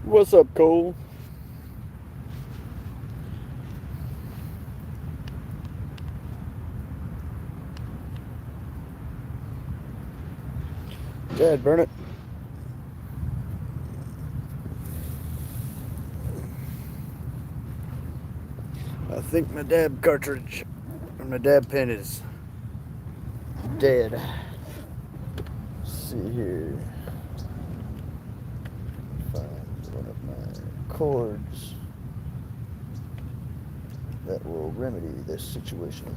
What's up, Cole? Dad, burn it. I think my dab cartridge or my dab pen is dead. Let's see here. Find one of my cords that will remedy this situation.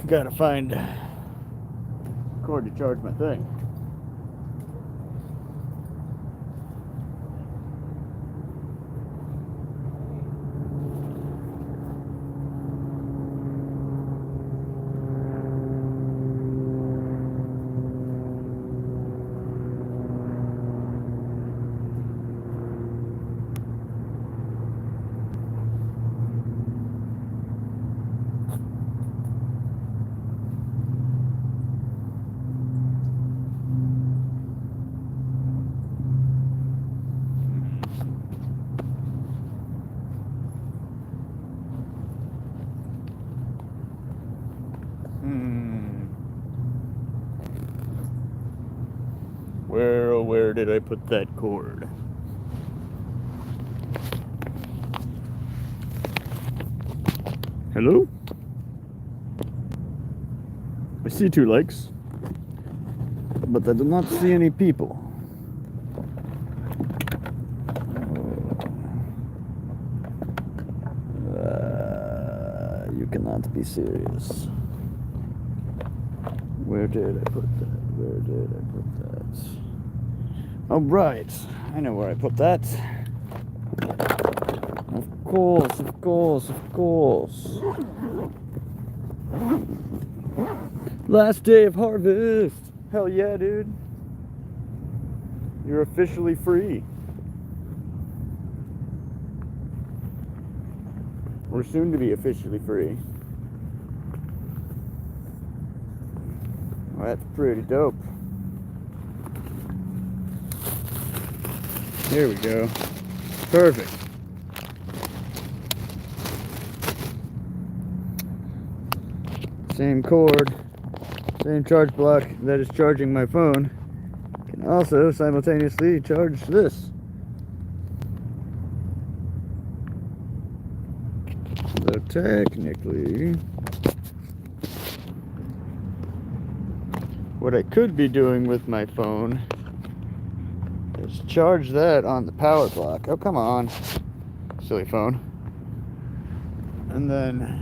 Gotta find a cord to charge my thing. Where did I put that cord? Hello? I see 2 likes, but I do not see any people. You cannot be serious. Where did I put that? Where did I put that? Oh, right. I know where I put that. Of course, of course, of course. Last day of harvest. Hell yeah, dude. You're officially free. We're soon to be officially free. Well, that's pretty dope. Here we go. Perfect. Same cord, same charge block that is charging my phone can also simultaneously charge this. So technically, what I could be doing with my phone is charge that on the power block. Oh, come on, silly phone. And then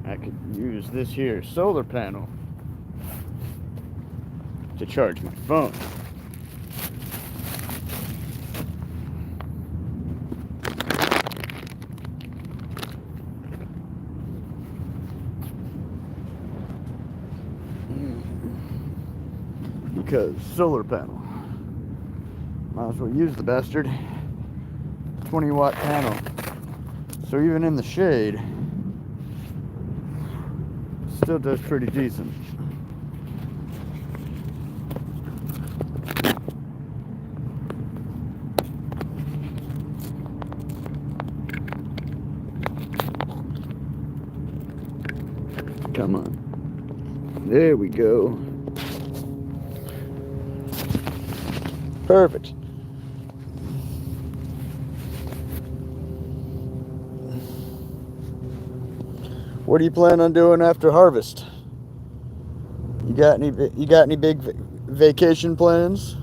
I could use this here solar panel to charge my phone. Because solar panel. Might as well use the bastard. 20-watt panel. So even in the shade, still does pretty decent. Come on. There we go. Perfect. What do you plan on doing after harvest? You got any big vacation plans?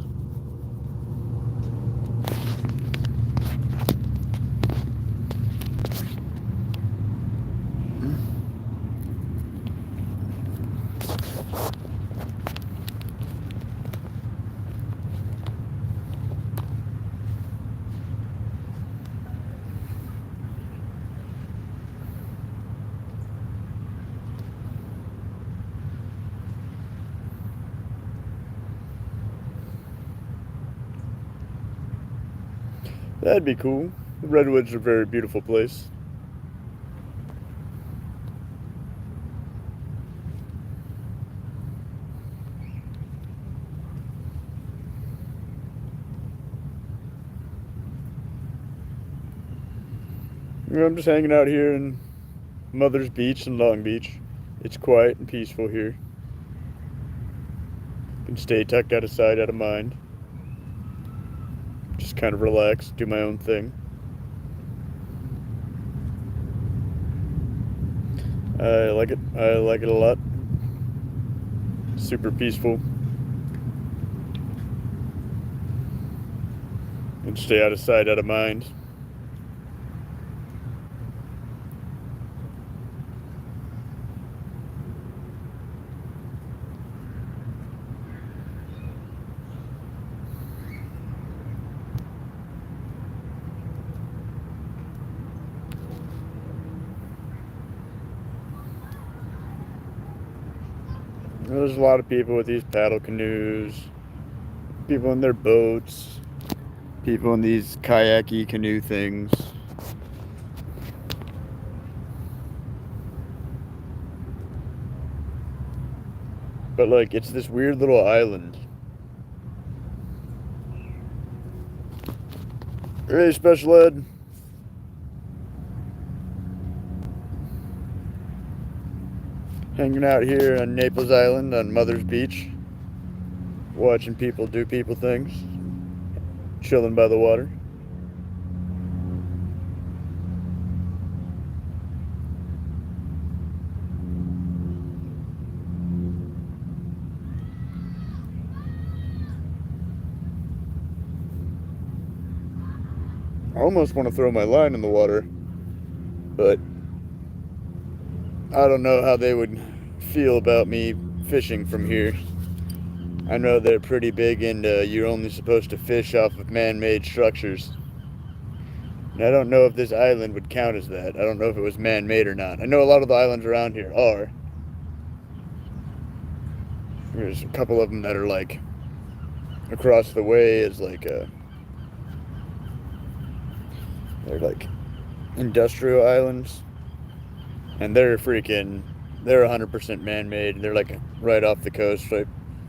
That'd be cool. The Redwoods are a very beautiful place. I'm just hanging out here in Mother's Beach in Long Beach. It's quiet and peaceful here. Can stay tucked out of sight, out of mind. Just kind of relax, do my own thing. I like it. I like it a lot. Super peaceful. And stay out of sight, out of mind. There's a lot of people with these paddle canoes, people in their boats, people in these kayaky canoe things. But like, it's this weird little island. Hey, Special Ed. Hanging out here on Naples Island on Mother's Beach, watching people do people things, chilling by the water. I almost want to throw my line in the water, but I don't know how they would feel about me fishing from here. I know they're pretty big into you're only supposed to fish off of man-made structures. And I don't know if this island would count as that. I don't know if it was man-made or not. I know a lot of the islands around here are. There's a couple of them that are like across the way is like they're like industrial islands. And they're 100% man-made. They're like right off the coast,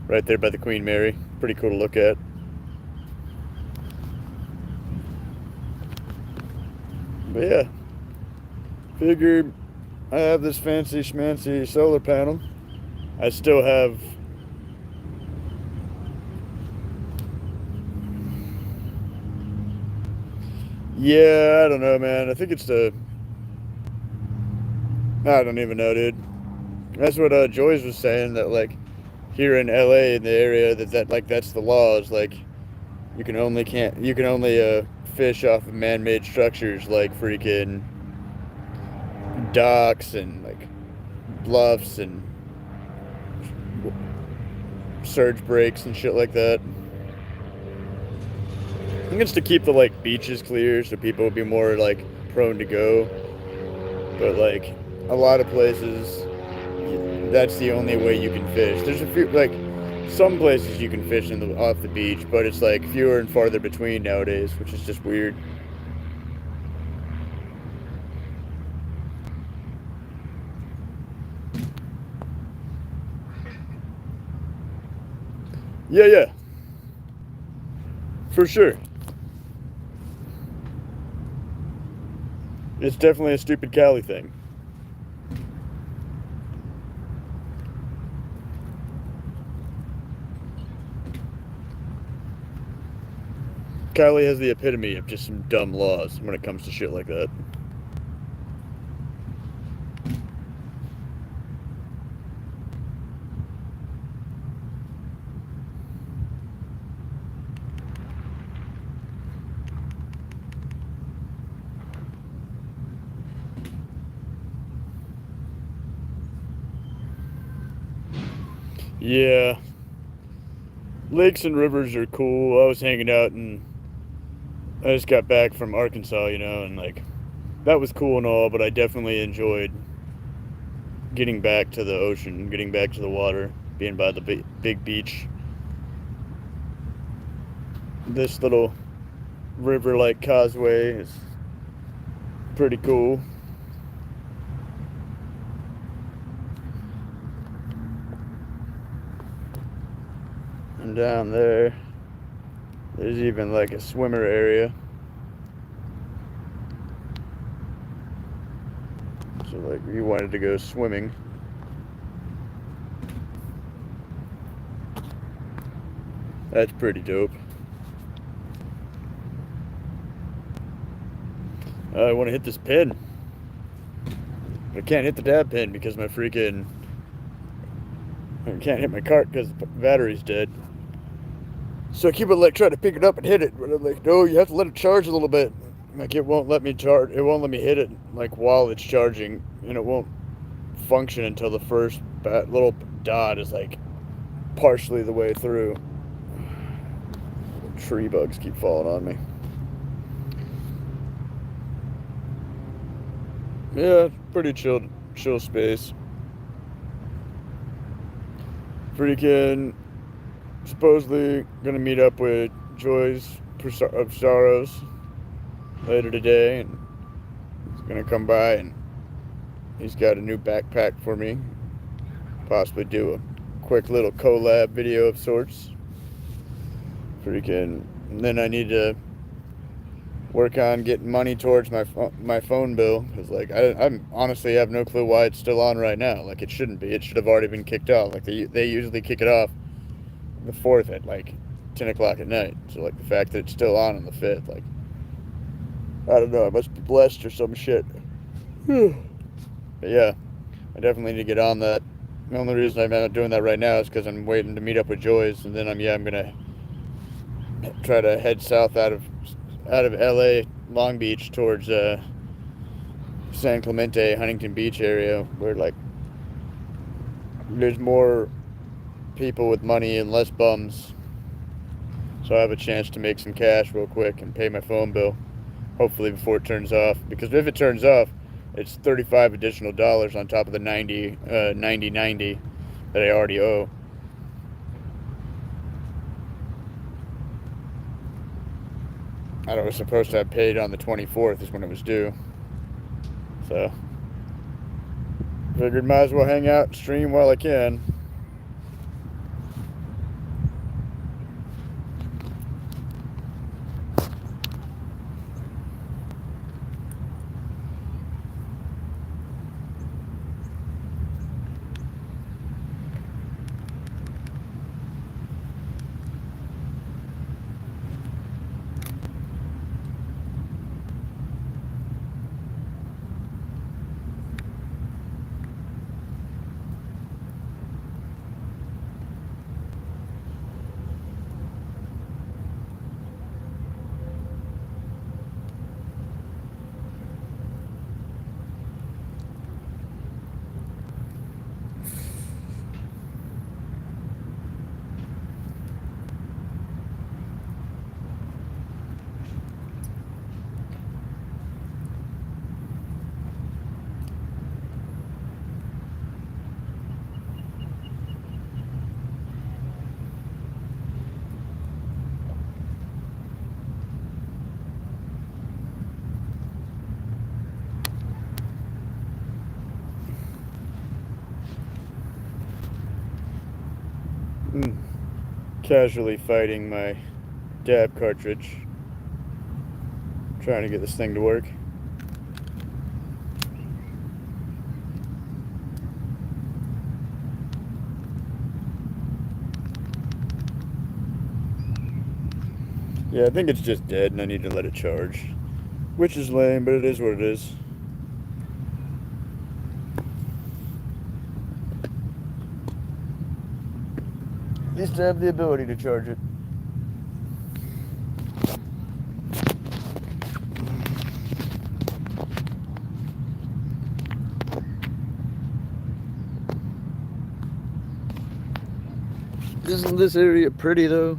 right there by the Queen Mary. Pretty cool to look at. But yeah, figured I have this fancy schmancy solar panel. I still have I don't know, man. I think it's I don't even know, dude. That's what Joyce was saying, that like here in LA in the area that like that's the law, is like you can only fish off of man-made structures like freaking docks and like bluffs and surge breaks and shit like that. I think it's to keep the like beaches clear so people would be more like prone to go. But like a lot of places, that's the only way you can fish. There's a few like some places you can fish off the beach, but it's like fewer and farther between nowadays, which is just weird. Yeah, yeah, for sure. It's definitely a stupid Cali thing. Cali has the epitome of just some dumb laws when it comes to shit like that. Yeah, lakes and rivers are cool. I was hanging out and I just got back from Arkansas, and like that was cool and all, but I definitely enjoyed getting back to the ocean, getting back to the water, being by the big beach. This little river like causeway is pretty cool. And down there, there's even like a swimmer area. So like if you wanted to go swimming. That's pretty dope. I want to hit this pin. I can't hit the dab pin because I can't hit my cart because the battery's dead. So I keep like trying to pick it up and hit it, but I'm like, no, you have to let it charge a little bit. Like it won't let me charge. It won't let me hit it like while it's charging, and it won't function until the first little dot is like partially the way through. Tree bugs keep falling on me. Yeah, pretty chill space. Freaking supposedly gonna meet up with Joy's of Sorrows later today, and he's gonna come by and he's got a new backpack for me. Possibly do a quick little collab video of sorts. Freaking, and then I need to work on getting money towards my phone bill because like I honestly have no clue why it's still on right now. Like it shouldn't be. It should have already been kicked off. Like they usually kick it off the 4th at like 10 o'clock at night. So like the fact that it's still on the 5th, like I don't know. I must be blessed or some shit. But yeah, I definitely need to get on that. The only reason I'm not doing that right now is because I'm waiting to meet up with Joyce, and then I'm gonna try to head south out of LA, Long Beach towards San Clemente, Huntington Beach area, where like there's more people with money and less bums. So I have a chance to make some cash real quick and pay my phone bill, hopefully before it turns off. Because if it turns off, it's $35 additional on top of the 90 that I already owe. I was supposed to have paid on the 24th is when it was due. So figured might as well hang out and stream while I can. Casually fighting my dab cartridge, trying to get this thing to work. Yeah, I think it's just dead and I need to let it charge. Which is lame, but it is what it is. At least I have the ability to charge it. Isn't this area pretty though?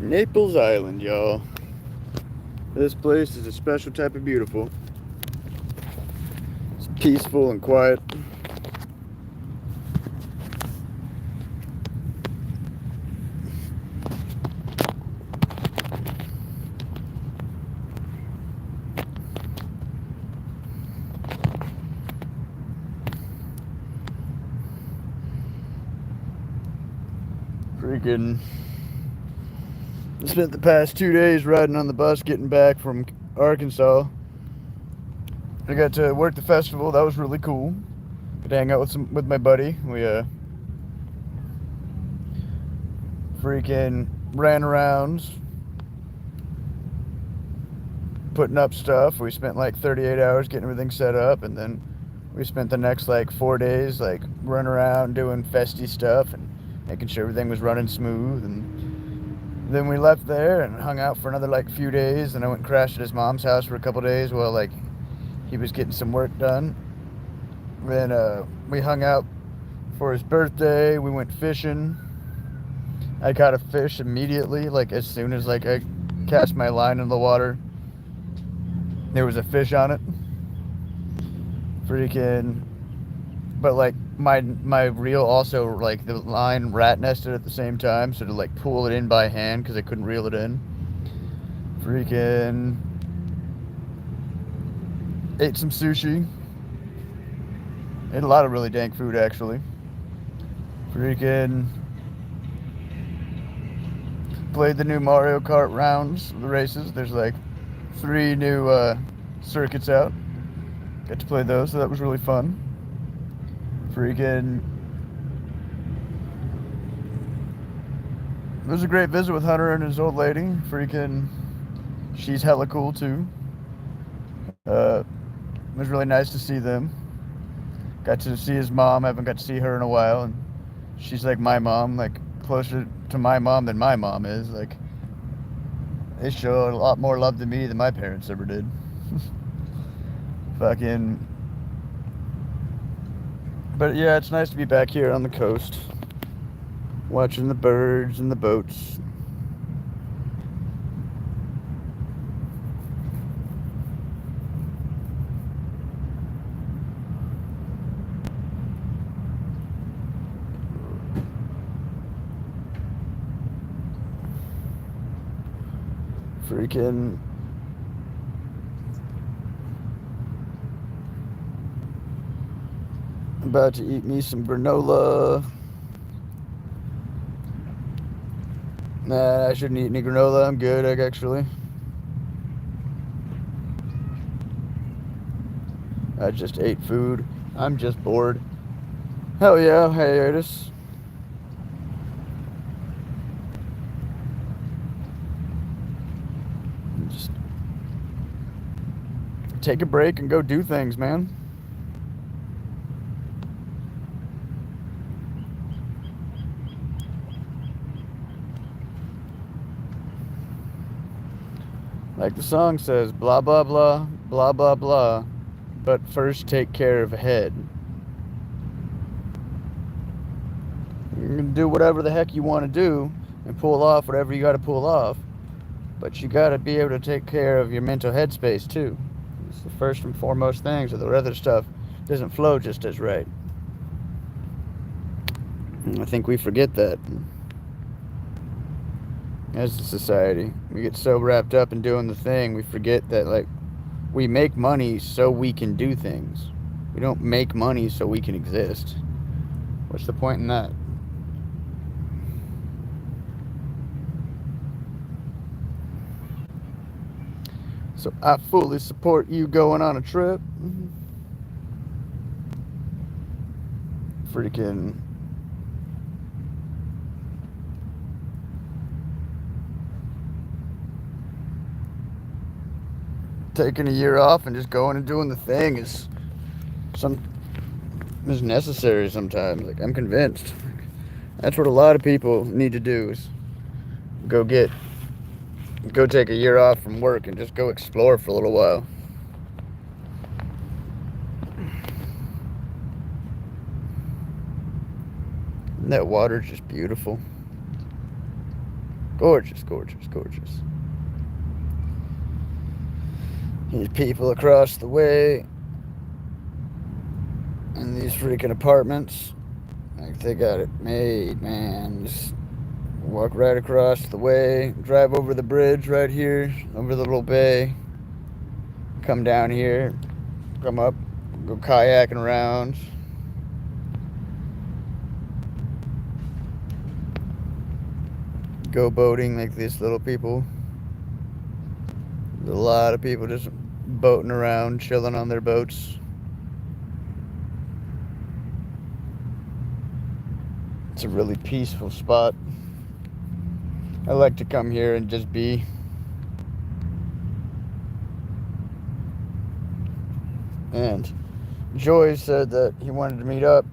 Naples Island, y'all. This place is a special type of beautiful. It's peaceful and quiet. Freaking I spent the past 2 days riding on the bus getting back from Arkansas. I got to work the festival. That was really cool. Got to hang out with my buddy. We freaking ran around putting up stuff. We spent like 38 hours getting everything set up, and then we spent the next like 4 days like running around doing festy stuff and making sure everything was running smooth. And then we left there and hung out for another like few days, and I went and crashed at his mom's house for a couple days while like he was getting some work done. Then we hung out for his birthday. We went fishing. I caught a fish immediately, like as soon as like I cast my line in the water. There was a fish on it. Freaking, but like my reel also, like the line rat nested at the same time, so to like pull it in by hand because I couldn't reel it in. Freaking ate some sushi. Ate a lot of really dank food actually. Freaking played the new Mario Kart rounds, the races. There's like 3 new circuits out. Got to play those, so that was really fun. Freaking it was a great visit with Hunter and his old lady. Freaking she's hella cool too. It was really nice to see them. Got to see his mom. I haven't got to see her in a while, and she's like my mom, like closer to my mom than my mom is. Like they show a lot more love to me than my parents ever did. Fucking. But yeah, it's nice to be back here on the coast, watching the birds and the boats. Freaking about to eat me some granola. Nah, I shouldn't eat any granola. I'm good, actually. I just ate food. I'm just bored. Hell yeah, hiatus. Just take a break and go do things, man. Like the song says, blah, blah, blah, blah, blah, blah. But first take care of head. can do whatever the heck you want to do and pull off whatever you got to pull off. But you got to be able to take care of your mental headspace too. It's the first and foremost thing, so the other stuff doesn't flow just as right. And I think we forget that as a society. We get so wrapped up in doing the thing, we forget that, like, we make money so we can do things. We don't make money so we can exist. What's the point in that? So I fully support you going on a trip. Freaking taking a year off and just going and doing the thing is necessary sometimes. Like, I'm convinced that's what a lot of people need to do, is go take a year off from work and just go explore for a little while. And that water's just beautiful. Gorgeous, gorgeous, gorgeous. These people across the way in these freaking apartments, like, they got it made, man. Just walk right across the way, drive over the bridge right here, over the little bay, come down here, come up, go kayaking around. Go boating like these little people. There's a lot of people just boating around, chilling on their boats. It's a really peaceful spot. I like to come here and just be. And Joy said that he wanted to meet up.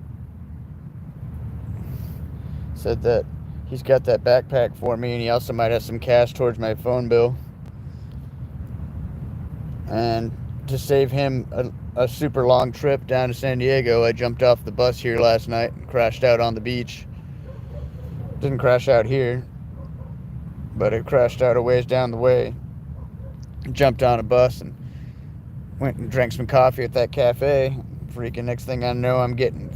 Said that he's got that backpack for me, and he also might have some cash towards my phone bill. And to save him a super long trip down to San Diego, I jumped off the bus here last night and crashed out on the beach. Didn't crash out here, but it crashed out a ways down the way. Jumped on a bus and went and drank some coffee at that cafe. Freaking next thing I know, I'm getting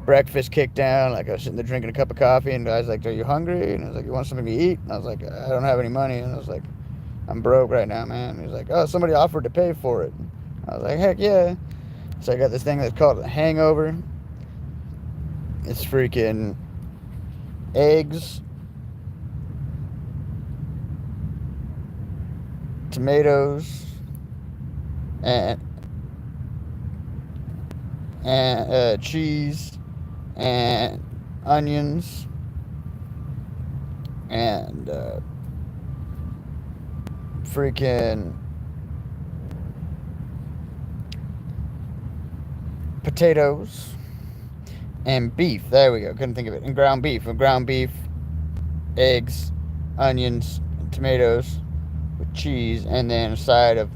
breakfast kicked down. Like, I was sitting there drinking a cup of coffee, and the guy's like, "Are you hungry?" And I was like, "You want something to eat?" And I was like, "I don't have any money." And I was like, "I'm broke right now, man." And he's like, "Oh, somebody offered to pay for it." I was like, "Heck yeah." So I got this thing that's called a hangover. It's freaking eggs, tomatoes, and cheese, and onions, and freaking potatoes, and beef. There we go. Couldn't think of it. And ground beef. Eggs, onions, and tomatoes with cheese, and then a side of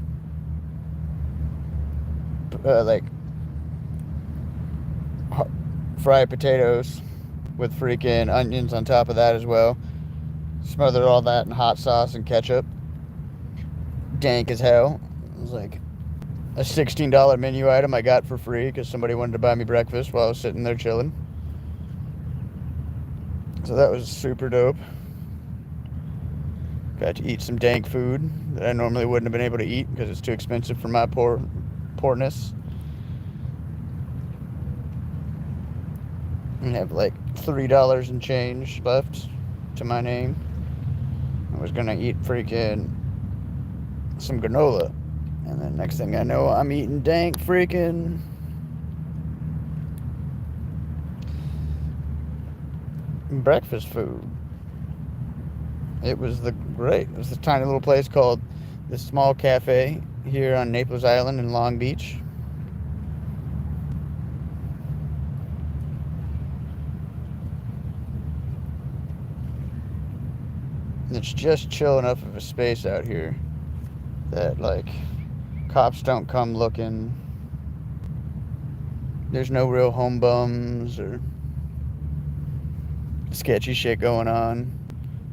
like fried potatoes with freaking onions on top of that as well. Smothered all that in hot sauce and ketchup. Dank as hell. It was like a $16 menu item I got for free because somebody wanted to buy me breakfast while I was sitting there chilling. So that was super dope. Got to eat some dank food that I normally wouldn't have been able to eat because it's too expensive for my poorness. And have like $3 and change left to my name. I was gonna eat freaking some granola, and then next thing I know, I'm eating dank freaking breakfast food. It was great. It was this tiny little place called the Small Cafe here on Naples Island in Long Beach. It's just chill enough of a space out here that, like, cops don't come looking. There's no real home bums or sketchy shit going on.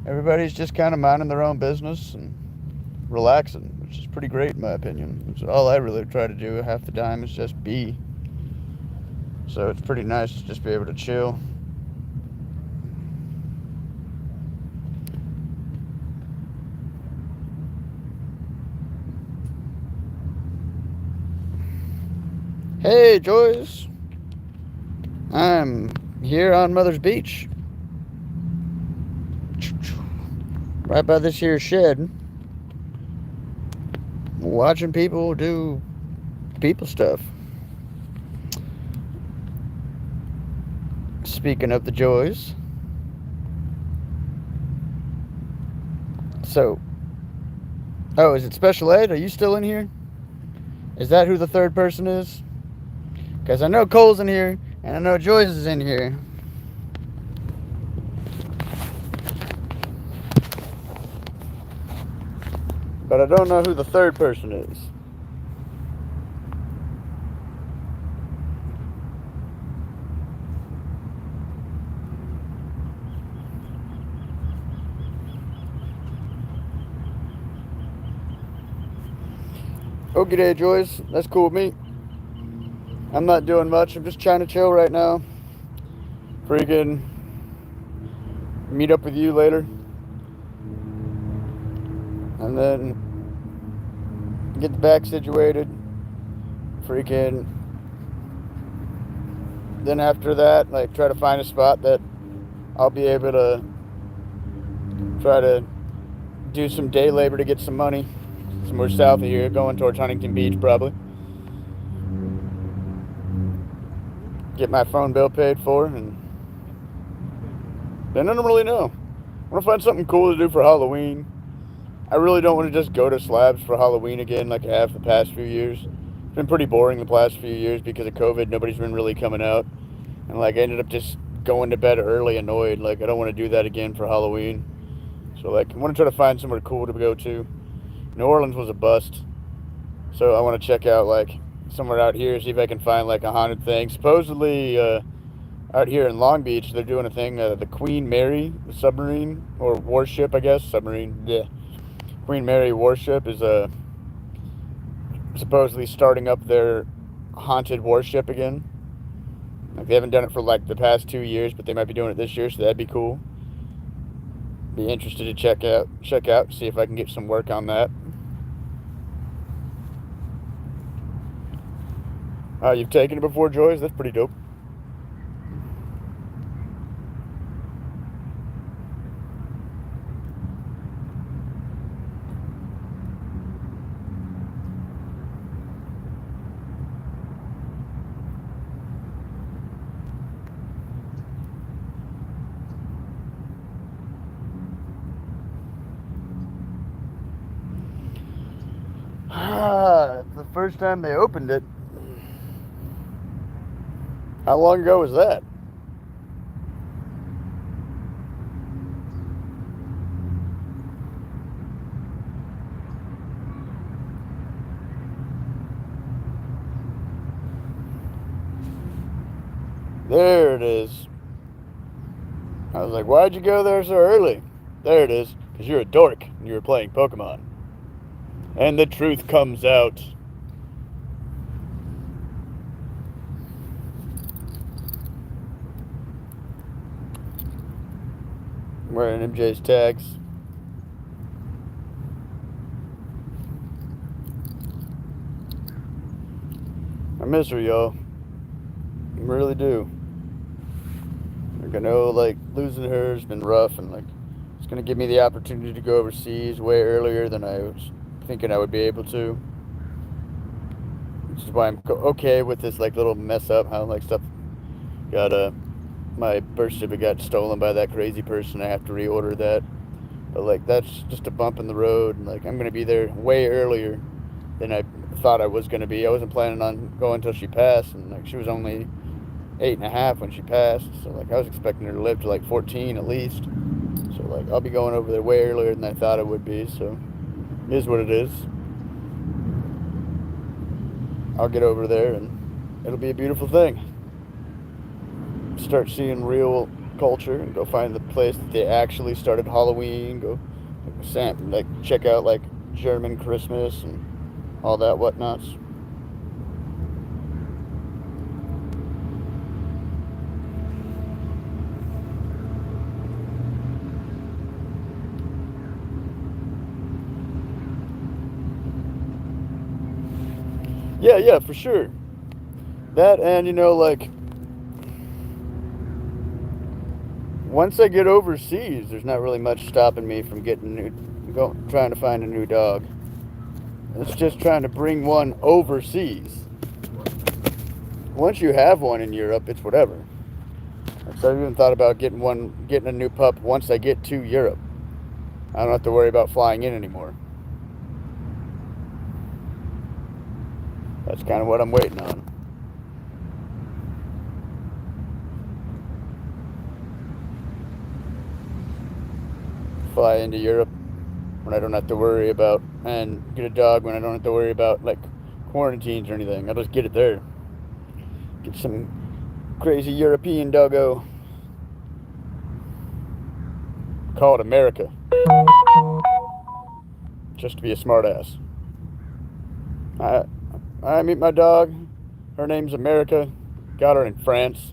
Everybody's just kind of minding their own business and relaxing, which is pretty great in my opinion. It's all I really try to do half the time is just be. So it's pretty nice to just be able to chill. Hey, Joyce. I'm here on Mother's Beach. Right by this here shed. Watching people do people stuff. Speaking of the joys. So, oh, is it Special Ed? Are you still in here? Is that who the third person is? Because I know Cole's in here, and I know Joyce is in here. But I don't know who the third person is. Okay, day, Joyce. That's cool with me. I'm not doing much. I'm just trying to chill right now. Freaking meet up with you later. And then get the back situated. Freaking. Then after that, like, try to find a spot that I'll be able to try to do some day labor to get some money. Somewhere south of here, going towards Huntington Beach, probably. Get my phone bill paid for, and then I don't really know. I want to find something cool to do for Halloween. I really don't want to just go to Slabs for Halloween again like I have the past few years. It's been pretty boring the past few years because of COVID. Nobody's been really coming out. And like I ended up just going to bed early annoyed. Like I don't want to do that again for Halloween. So like I want to try to find somewhere cool to go to. New Orleans was a bust. So I want to check out like somewhere out here, see if I can find like a haunted thing. Supposedly out here in Long Beach, they're doing a thing, the Queen Mary submarine, or warship, I guess. Submarine, yeah. Queen Mary warship is supposedly starting up their haunted warship again. Like they haven't done it for like the past 2 years, but they might be doing it this year, so that'd be cool. Be interested to check out, see if I can get some work on that. You've taken it before, Joyce? That's pretty dope. The first time they opened it. How long ago was that? There it is. I was like, why'd you go there so early? There it is. Because you're a dork and you were playing Pokemon. And the truth comes out. I'm wearing MJ's tags. I miss her, y'all. I really do. Like, I know, like, losing her has been rough, and, like, it's going to give me the opportunity to go overseas way earlier than I was thinking I would be able to. Which is why I'm okay with this, like, little mess up, how, like, stuff got, my birth certificate got stolen by that crazy person. I have to reorder that. But, like, that's just a bump in the road, and, like, I'm going to be there way earlier than I thought I was going to be. I wasn't planning on going until she passed, and, like, she was only 8.5 when she passed, so like I was expecting her to live to like 14 at least. So like I'll be going over there way earlier than I thought it would be. So it is what it is. I'll get over there and it'll be a beautiful thing. Start seeing real culture and go find the place that they actually started Halloween. Go like check out like German Christmas and all that whatnots. Yeah, for sure. That, and like once I get overseas, there's not really much stopping me from trying to find a new dog. It's just trying to bring one overseas. Once you have one in Europe, it's whatever. So I've even thought about getting a new pup once I get to Europe. I don't have to worry about flying in anymore. That's kind of what I'm waiting on. Fly into Europe when I don't have to worry about, and get a dog when I don't have to worry about like quarantines or anything. I'll just get it there. Get some crazy European doggo. Call it America. Just to be a smartass. I meet my dog. Her name's America. Got her in France.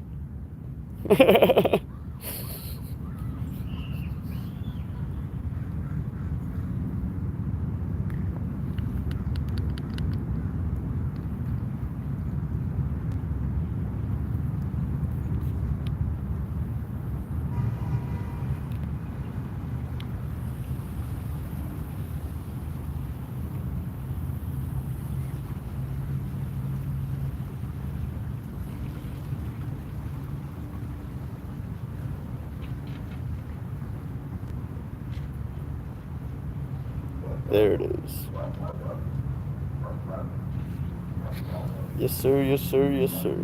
There it is. Yes, sir, yes, sir, yes, sir.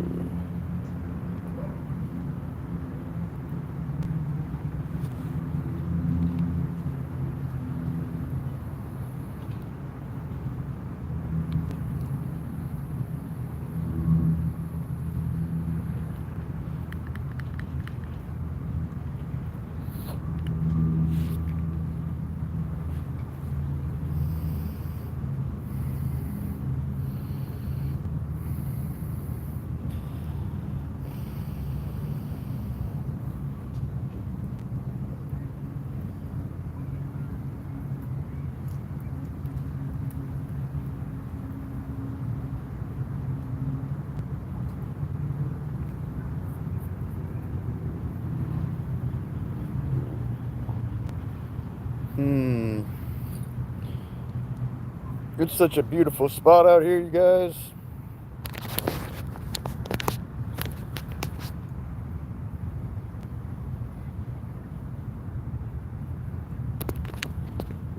It's such a beautiful spot out here, you guys.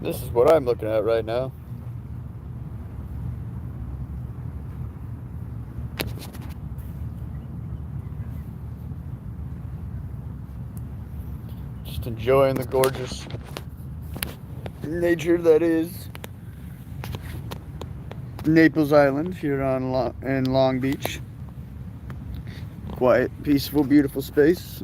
This is what I'm looking at right now. Just enjoying the gorgeous nature that is Naples Island here in Long Beach. Quiet, peaceful, beautiful space.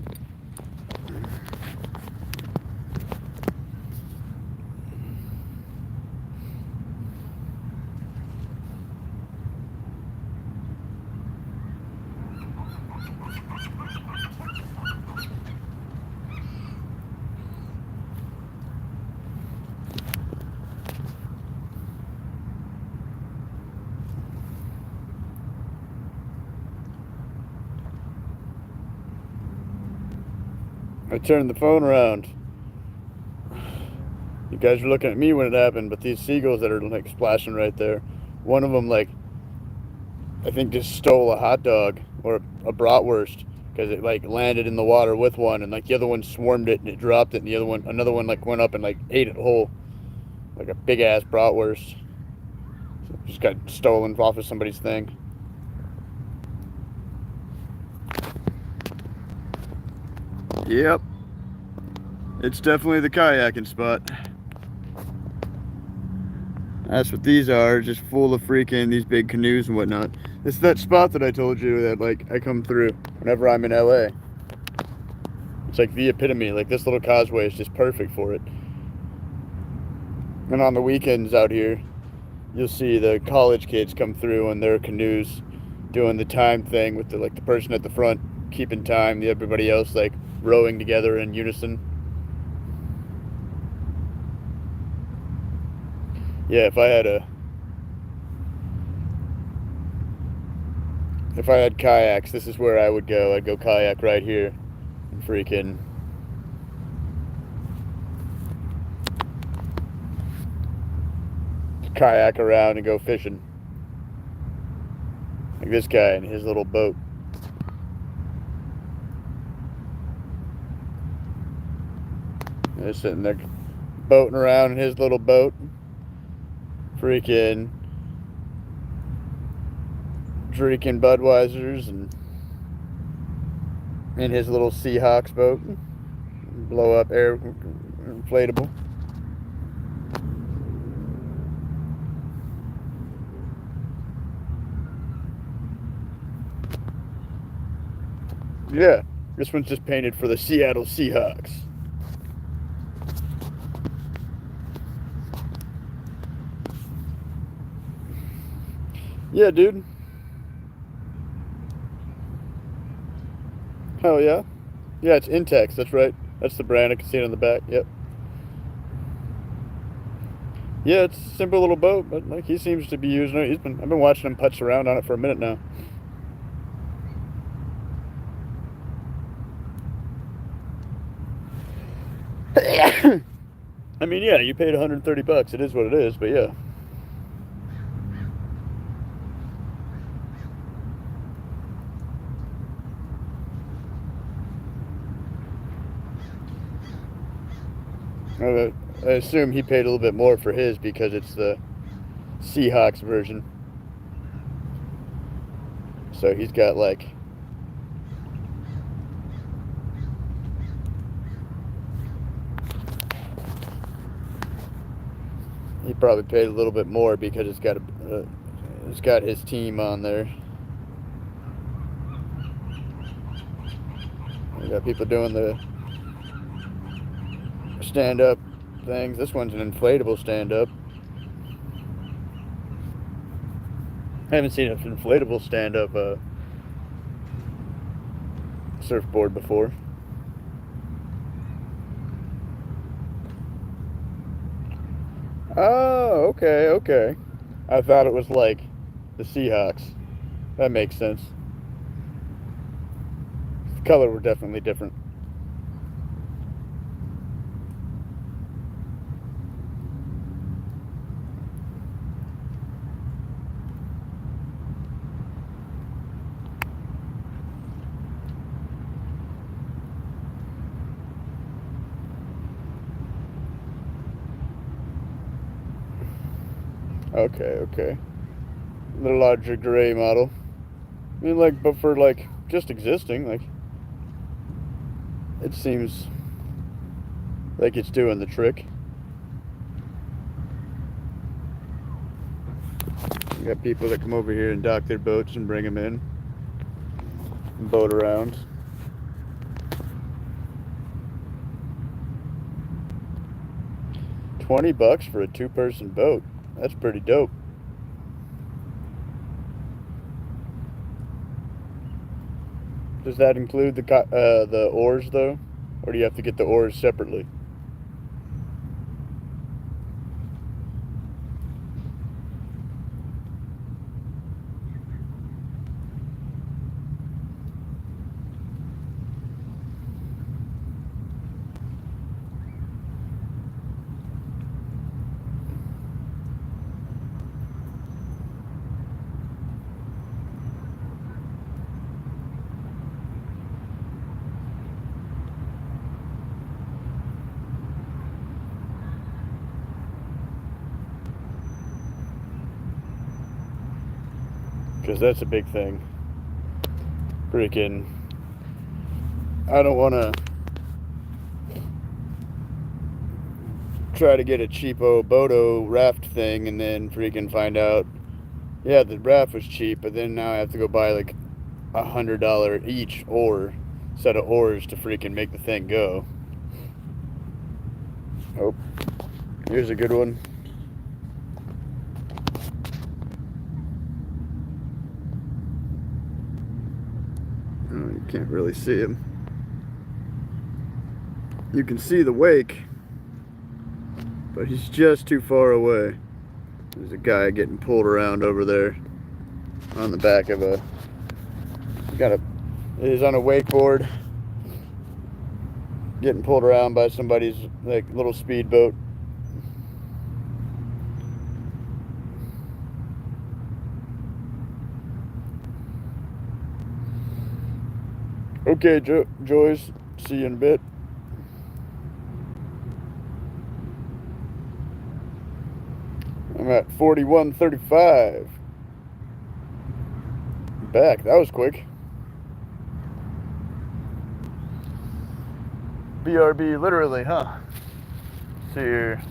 I turned the phone around. You guys were looking at me when it happened, but these seagulls that are like splashing right there, one of them like I think just stole a hot dog or a bratwurst because it like landed in the water with one, and like the other one swarmed it and it dropped it, and another one like went up and like ate it whole, like a big ass bratwurst. So just got stolen off of somebody's thing. Yep. It's definitely the kayaking spot. That's what these are, just full of freaking these big canoes and whatnot. It's that spot that I told you that like I come through whenever I'm in LA. It's like the epitome. Like this little causeway is just perfect for it. And on the weekends out here, you'll see the college kids come through in their canoes, doing the time thing with the person at the front keeping time, the everybody else like rowing together in unison. Yeah, if I had kayaks, this is where I would go. I'd go kayak right here and freaking kayak around and go fishing. Like this guy in his little boat. They're sitting there boating around in his little boat. Freaking drinking Budweisers and in his little Seahawks boat. Blow up air inflatable. Yeah, this one's just painted for the Seattle Seahawks. Yeah, dude. Hell yeah. Yeah, it's Intex, that's right. That's the brand, I can see it on the back, yep. Yeah, it's a simple little boat, but like he seems to be using it. I've been watching him putz around on it for a minute now. I mean, yeah, you paid 130 bucks. It is what it is, but yeah. I assume he paid a little bit more for his because it's the Seahawks version. So he's got like he probably paid a little bit more because it's got his team on there. We got people doing the stand-up things. This one's an inflatable stand-up. I haven't seen an inflatable stand-up surfboard before. Oh, okay, okay. I thought it was like the Seahawks. That makes sense. The color were definitely different. Okay, okay. The larger gray model. I mean, like, but for like just existing, like, it seems like it's doing the trick. You got people that come over here and dock their boats and bring them in and boat around. $20 for a two-person boat. That's pretty dope. Does that include the oars though, or do you have to get the oars separately? Because that's a big thing. Freaking, I don't want to try to get a cheapo Bodo raft thing and then freaking find out, yeah, the raft was cheap, but then now I have to go buy like $100 each oar set of oars to freaking make the thing go. Oh, here's a good one. Oh, you can't really see him. You can see the wake, but he's just too far away. There's a guy getting pulled around over there on the back of a, he's on a wakeboard, getting pulled around by somebody's like little speedboat. Okay, Joyce, see you in a bit. I'm at 41:35. Back, that was quick. BRB, literally, huh? See here.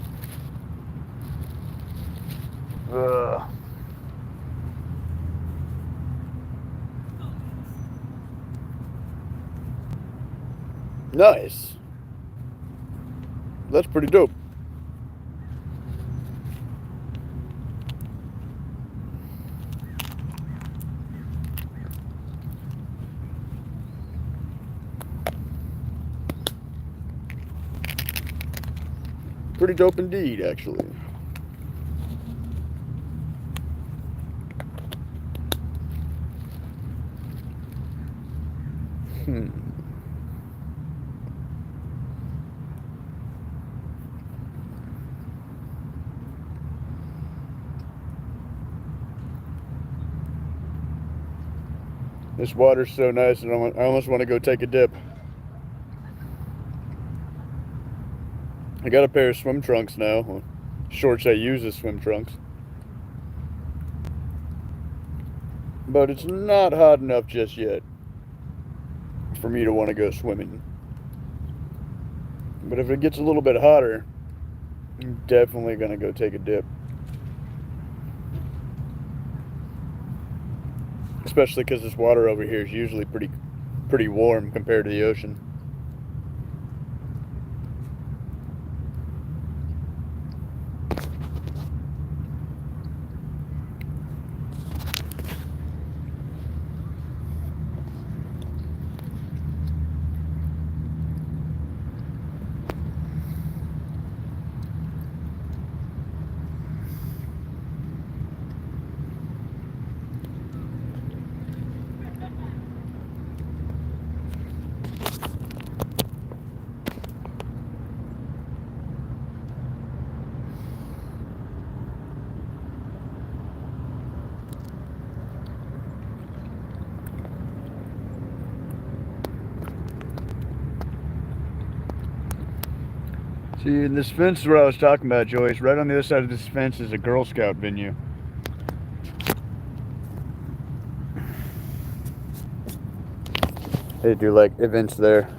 Nice. That's pretty dope. Pretty dope indeed, actually. This water's so nice, and I almost want to go take a dip. I got a pair of swim trunks now. Shorts I use as swim trunks. But it's not hot enough just yet for me to want to go swimming. But if it gets a little bit hotter, I'm definitely going to go take a dip. Especially because this water over here is usually pretty warm compared to the ocean. See, and this fence is where I was talking about, Joyce. Right on the other side of this fence is a Girl Scout venue. They do like events there.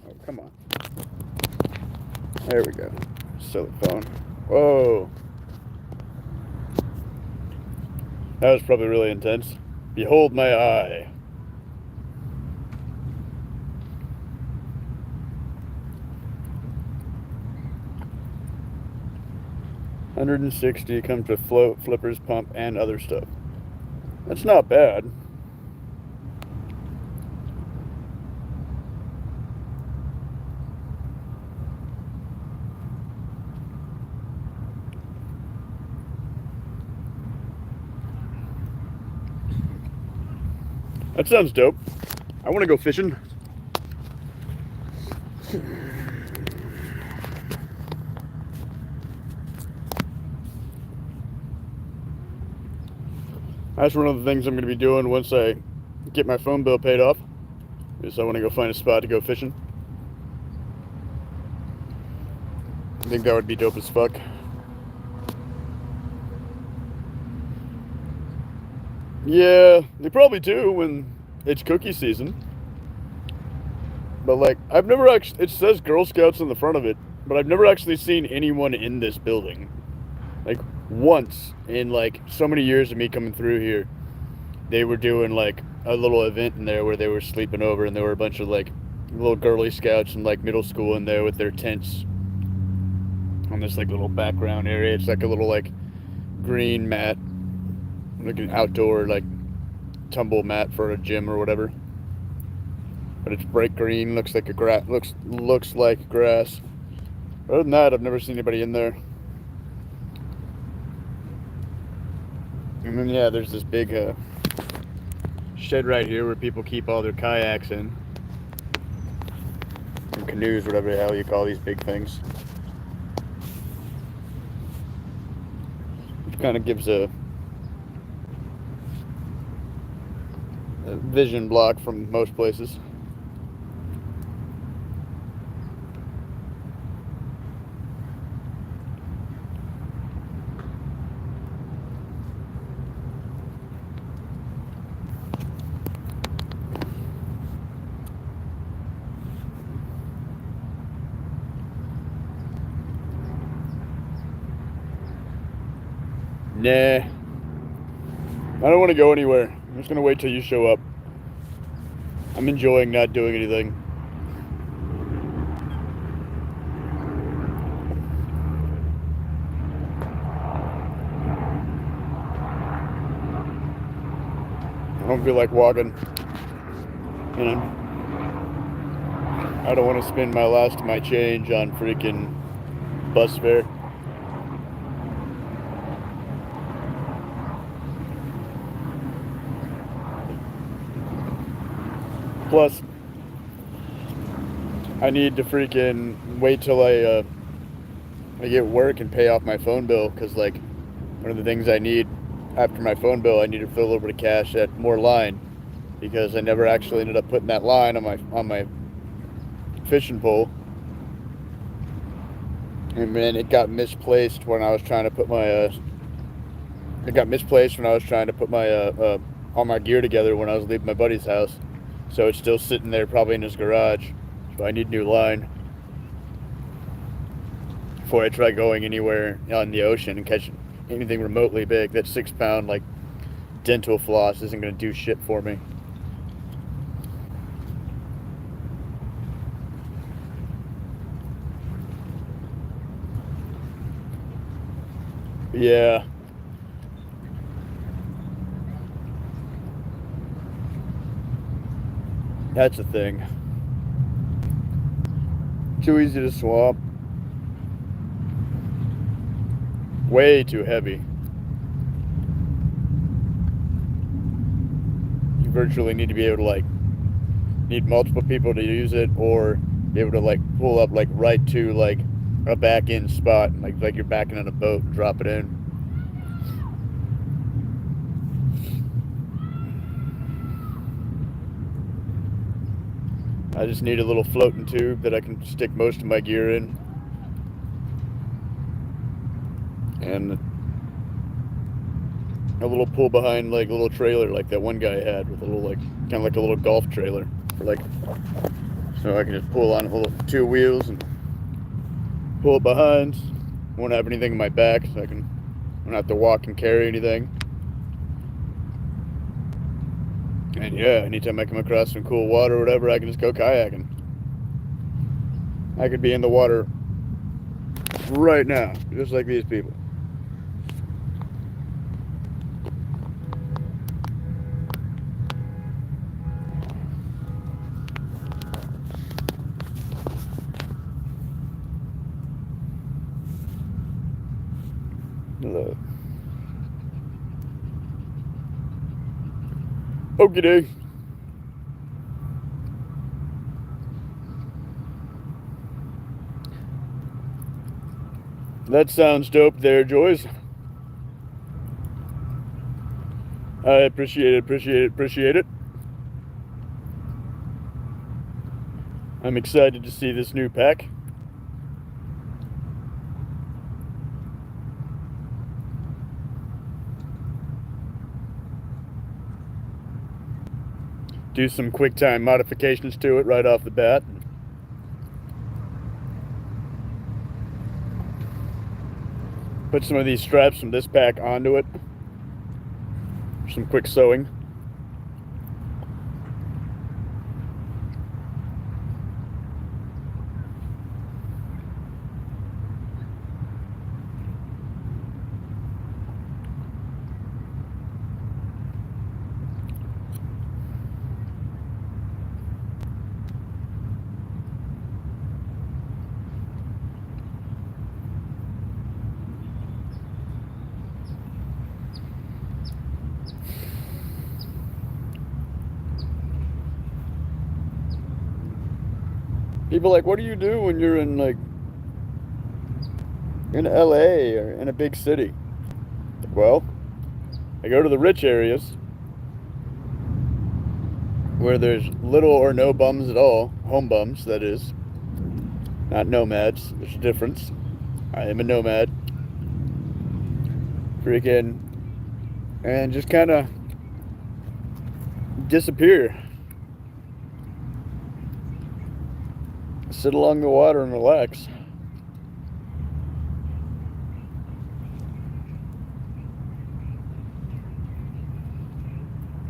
Oh, come on. There we go. Silly phone. Whoa. That was probably really intense. Behold my eye. $160 comes with float, flippers, pump, and other stuff. That's not bad. That sounds dope. I want to go fishing. That's one of the things I'm going to be doing once I get my phone bill paid off, is I want to go find a spot to go fishing. I think that would be dope as fuck. Yeah, they probably do when it's cookie season. But like, I've never actually, it says Girl Scouts on the front of it, but I've never actually seen anyone in this building. Like, once in like so many years of me coming through here, they were doing like a little event in there where they were sleeping over, and there were a bunch of like little girly scouts and like middle school in there with their tents on this like little background area. It's like a little like green mat, like an outdoor like tumble mat for a gym or whatever. But it's bright green, looks like a looks like grass. Other than that, I've never seen anybody in there. And then yeah, there's this big shed right here where people keep all their kayaks in, and canoes, whatever the hell you call these big things. Which kind of gives a vision block from most places. Nah, I don't want to go anywhere. I'm just gonna wait till you show up. I'm enjoying not doing anything. I don't feel like walking, and I don't want to spend my last of my change on freaking bus fare. Plus, I need to freaking wait till I get work and pay off my phone bill, because like one of the things I need after my phone bill, I need to fill a little bit of cash at more line, because I never actually ended up putting that line on my fishing pole, and then it got misplaced when I was trying to put my all my gear together when I was leaving my buddy's house. So it's still sitting there, probably in his garage. So I need new line before I try going anywhere on the ocean and catch anything remotely big. That 6-pound like dental floss isn't going to do shit for me. Yeah. That's the thing. Too easy to swap. Way too heavy. You virtually need to be able to like need multiple people to use it, or be able to like pull up like right to like a back end spot, like you're backing on a boat and drop it in. I just need a little floating tube that I can stick most of my gear in, and a little pull behind like little trailer like that one guy had, with a little like kind of like a little golf trailer for like, so I can just pull on a little 2 wheels and pull it behind. Won't have anything in my back, so I don't have to walk and carry anything. And yeah, anytime I come across some cool water or whatever, I can just go kayaking. I could be in the water right now, just like these people. Hello. Okie doke. That sounds dope there, Joyce. I appreciate it. I'm excited to see this new pack. Do some QuickTime modifications to it right off the bat. Put some of these straps from this pack onto it. Some quick sewing. People are like, what do you do when you're in like in LA or in a big city? Well, I go to the rich areas where there's little or no bums at all. Home bums, that is. Not nomads. There's a difference. I am a nomad. Freaking. And just kind of disappear. Sit along the water and relax.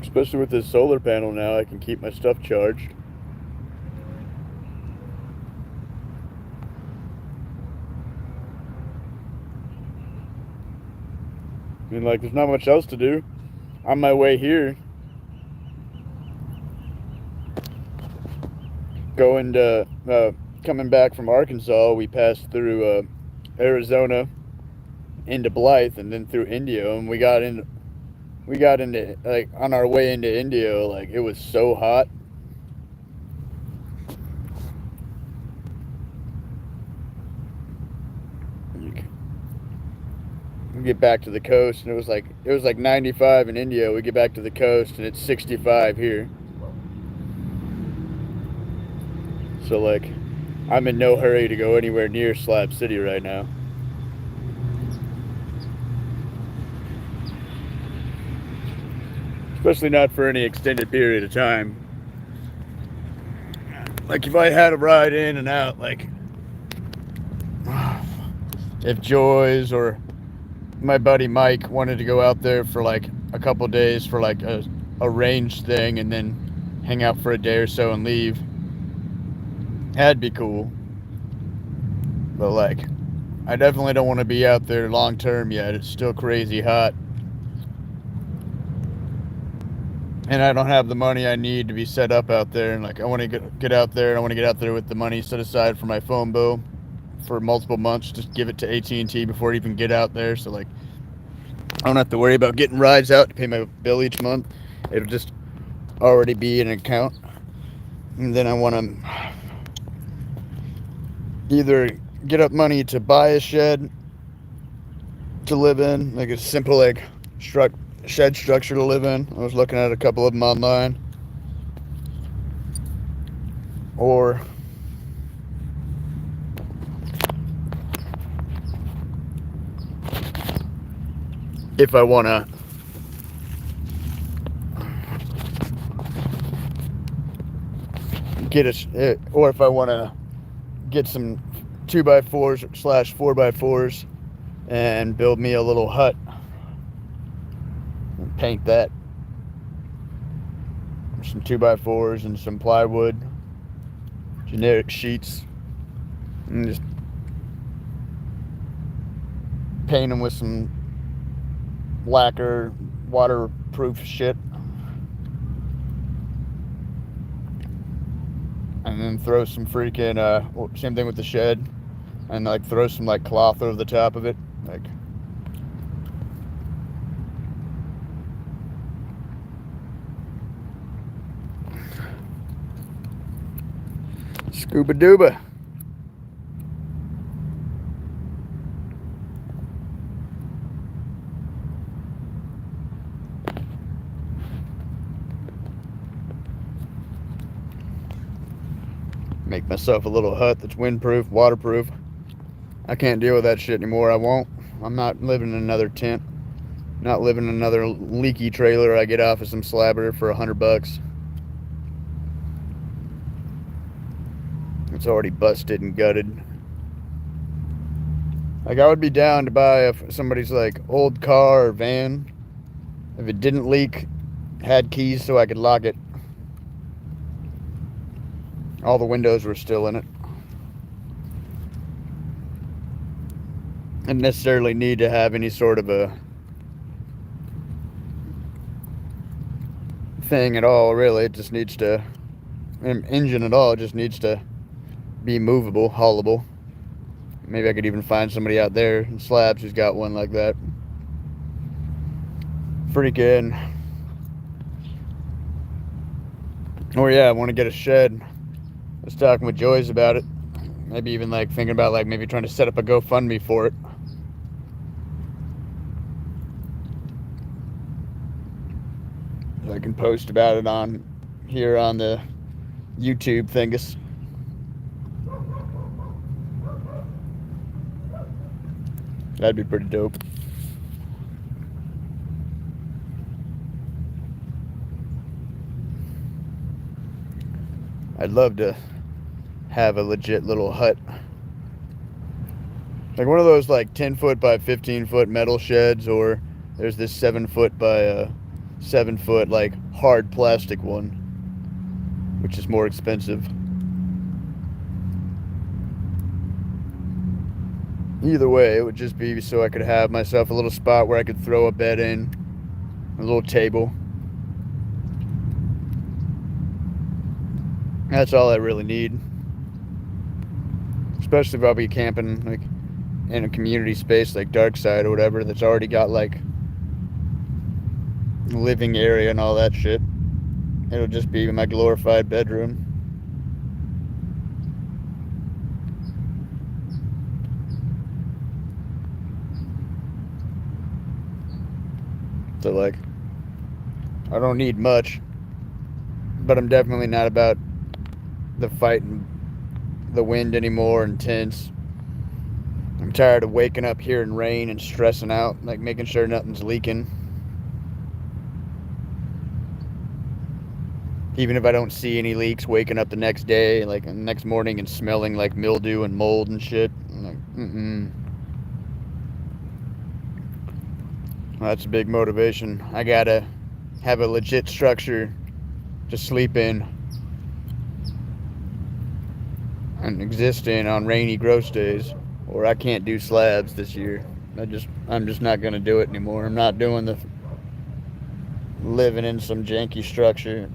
Especially with this solar panel now, I can keep my stuff charged. I mean, like, there's not much else to do. On my way here, coming back from Arkansas, we passed through Arizona into Blythe and then through Indio, and we got into like on our way into Indio, like it was so hot. We get back to the coast and it was like 95 in Indio. We get back to the coast and it's 65 here. So like I'm in no hurry to go anywhere near Slab City right now. Especially not for any extended period of time. Like if I had a ride in and out, like if Joy's or my buddy Mike wanted to go out there for like a couple days for like a range thing and then hang out for a day or so and leave, that'd be cool. But like I definitely don't want to be out there long term yet. It's still crazy hot. And I don't have the money I need to be set up out there. And like I want to get out there, and I want to get out there with the money set aside for my phone bill for multiple months. Just give it to AT&T before I even get out there. So like I don't have to worry about getting rides out to pay my bill each month. It'll just already be in an account. And then I want to either get up money to buy a shed to live in, like a simple like shed structure to live in. I was looking at a couple of them online. Or if I want to or if I want to get some 2x4s / 4x4s and build me a little hut and paint that. Some 2x4s and some plywood, generic sheets, and just paint them with some lacquer, waterproof shit. And then throw some freaking, same thing with the shed. And like throw some like cloth over the top of it. Like, scuba dooba. Make myself a little hut that's windproof, waterproof. I can't deal with that shit anymore. I won't. I'm not living in another tent. Not living in another leaky trailer I get off of some slabber for $100. It's already busted and gutted. Like I would be down to buy somebody's like old car or van if it didn't leak, had keys so I could lock it. All the windows were still in it. Didn't necessarily need to have any sort of a thing at all, really. It just needs to, engine at all, it just needs to be movable, haulable. Maybe I could even find somebody out there in Slabs who's got one like that. Freaking. Oh yeah, I want to get a shed was talking with Joyce about it. Maybe even like thinking about like maybe trying to set up a GoFundMe for it. I can post about it on here on the YouTube thingus. That'd be pretty dope. I'd love to have a legit little hut. Like one of those like 10-foot by 15-foot metal sheds, or there's this 7-foot by 7-foot like hard plastic one, which is more expensive. Either way, it would just be so I could have myself a little spot where I could throw a bed in, a little table. That's all I really need. Especially if I'll be camping like in a community space like Darkside or whatever that's already got like living area and all that shit. It'll just be my glorified bedroom. So like, I don't need much, but I'm definitely not about the fight and the wind anymore and tense. I'm tired of waking up hearing rain and stressing out, like making sure nothing's leaking. Even if I don't see any leaks, waking up the next day, like the next morning and smelling like mildew and mold and shit. I'm like, Well, that's a big motivation. I gotta have a legit structure to sleep in and exist in on rainy, gross days, or I can't do slabs this year. I'm just not gonna do it anymore. I'm not doing the living in some janky structure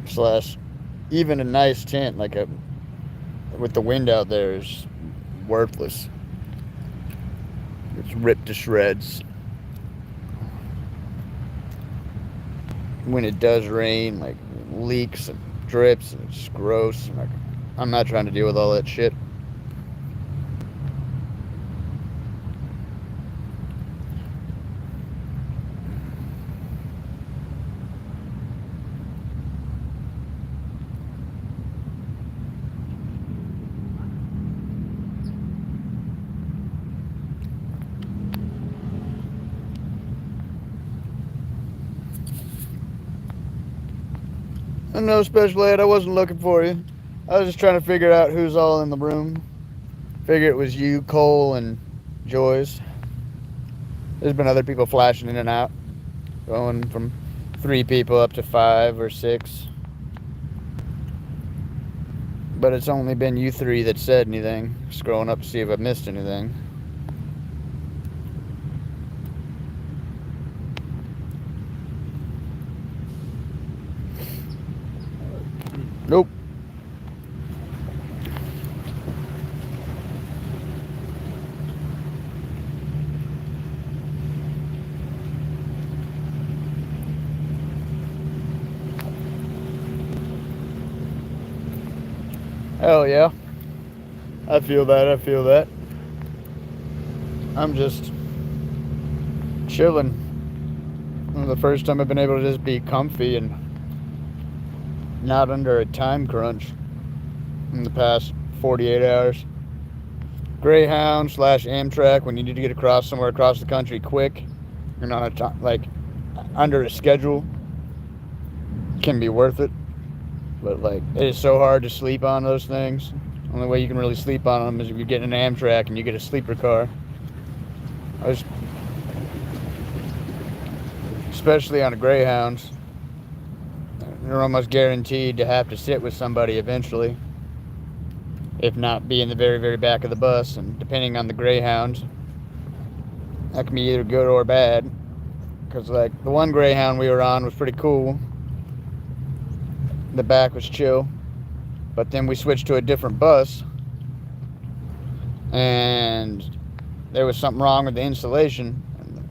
/ even a nice tent like with the wind out there is worthless. It's ripped to shreds. When it does rain, like leaks and drips, and it's gross. Like, I'm not trying to deal with all that shit. No, special ed, I wasn't looking for you. I was just trying to figure out who's all in the room. Figure it was you, Cole, and Joyce. There's been other people flashing in and out, going from 3 people up to 5 or 6. But it's only been you 3 that said anything. Scrolling up to see if I missed anything. Nope. Hell yeah. I feel that. I'm just chilling. The first time I've been able to just be comfy and not under a time crunch in the past 48 hours. Greyhound / Amtrak, when you need to get across somewhere across the country quick, you're not like under a schedule, can be worth it. But like, it is so hard to sleep on those things. Only way you can really sleep on them is if you get in an Amtrak and you get a sleeper car. Especially on a Greyhound, you're almost guaranteed to have to sit with somebody eventually, if not be in the very, very back of the bus. And depending on the Greyhound, that can be either good or bad. Because like the one Greyhound we were on was pretty cool. The back was chill. But then we switched to a different bus, and there was something wrong with the insulation. And the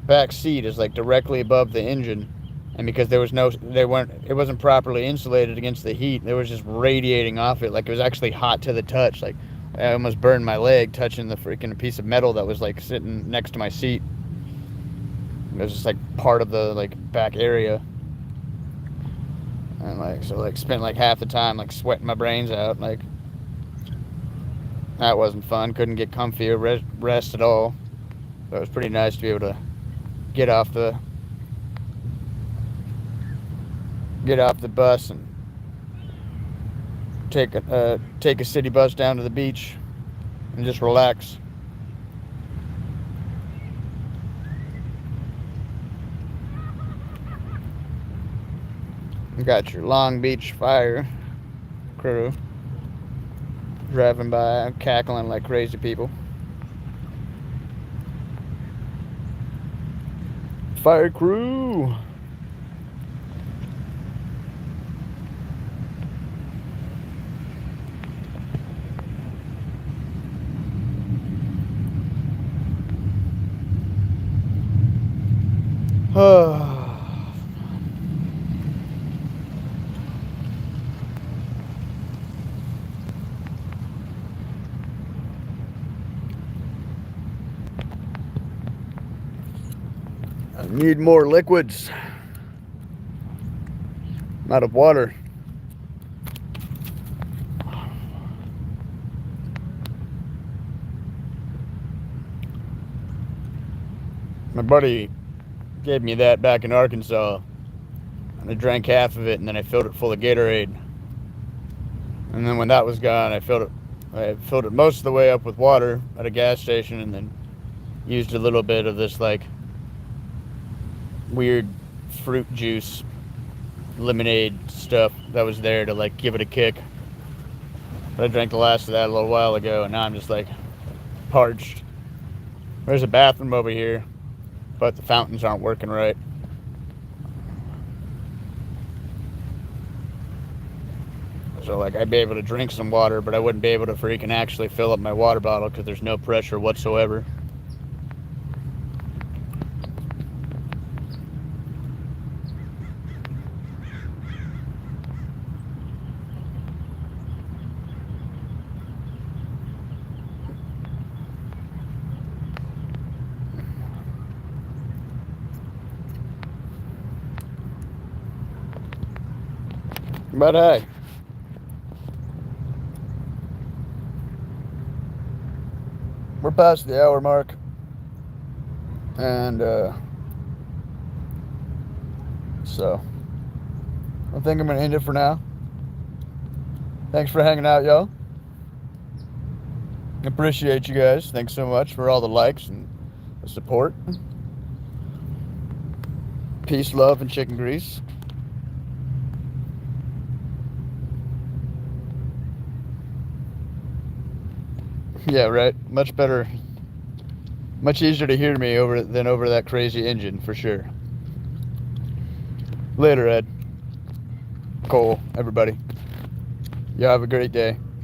back seat is like directly above the engine. And because there was no, it wasn't properly insulated against the heat. It was just radiating off it. Like, it was actually hot to the touch. Like, I almost burned my leg touching the freaking piece of metal that was like sitting next to my seat. It was just like part of the like back area. And like, so like spent like half the time like sweating my brains out. Like, that wasn't fun. Couldn't get comfy or rest at all. So it was pretty nice to be able to get off the bus and take a city bus down to the beach and just relax. You got your Long Beach fire crew driving by, cackling like crazy people. Fire crew. I need more liquids. I'm out of water. My buddy gave me that back in Arkansas, and I drank half of it, and then I filled it full of Gatorade. And then when that was gone, I filled it most of the way up with water at a gas station, and then used a little bit of this like weird fruit juice lemonade stuff that was there to like give it a kick. But I drank the last of that a little while ago, and now I'm just like parched. There's a bathroom over here, but the fountains aren't working right. So like, I'd be able to drink some water, but I wouldn't be able to freaking actually fill up my water bottle because there's no pressure whatsoever. But hey, we're past the hour mark, and so I think I'm gonna end it for now. Thanks for hanging out, y'all. Appreciate you guys. Thanks so much for all the likes and the support. Peace, love, and chicken grease. Yeah, right. Much better, much easier to hear me over that crazy engine, for sure. Later, Ed, Cole, everybody. You have a great day.